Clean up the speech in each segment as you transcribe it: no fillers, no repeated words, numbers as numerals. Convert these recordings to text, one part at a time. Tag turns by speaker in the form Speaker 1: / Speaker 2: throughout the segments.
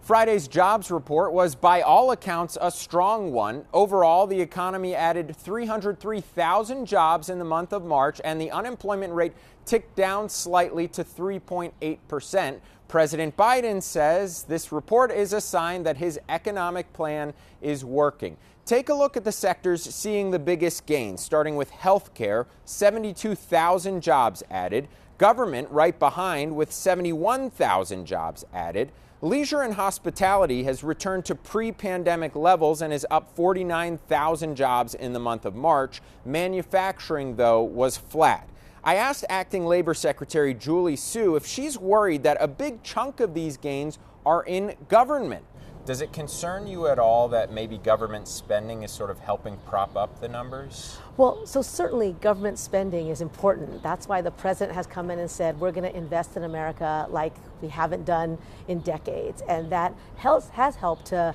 Speaker 1: Friday's jobs report was, by all accounts, a strong one. Overall, the economy added 303,000 jobs in the month of March, and the unemployment rate ticked down slightly to 3.8%. President Biden says this report is a sign that his economic plan is working. Take a look at the sectors seeing the biggest gains, starting with healthcare, 72,000 jobs added. Government right behind with 71,000 jobs added. Leisure and hospitality has returned to pre-pandemic levels and is up 49,000 jobs in the month of March. Manufacturing, though, was flat. I asked Acting Labor Secretary Julie Su if she's worried that a big chunk of these gains are in government. Does it concern you at all that maybe government spending is sort of helping prop up the numbers?
Speaker 2: Well, so certainly government spending is important. That's why the president has come in and said we're going to invest in America like we haven't done in decades. And that has helped to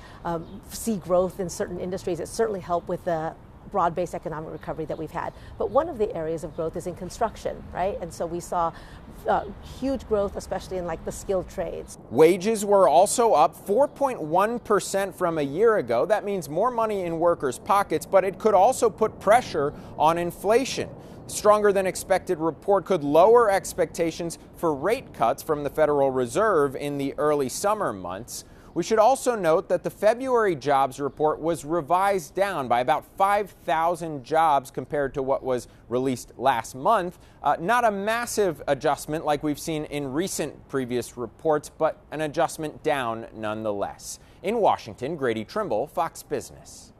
Speaker 2: see growth in certain industries. It certainly helped with the broad-based economic recovery that we've had. But one of the areas of growth is in construction, right? And so we saw huge growth, especially in like the skilled trades.
Speaker 1: Wages were also up 4.1% from a year ago. That means more money in workers' pockets, but it could also put pressure on inflation. Stronger than expected report could lower expectations for rate cuts from the Federal Reserve in the early summer months. We should also note that the February jobs report was revised down by about 5,000 jobs compared to what was released last month. Not a massive adjustment like we've seen in recent previous reports, but an adjustment down nonetheless. In Washington, Grady Trimble, Fox Business.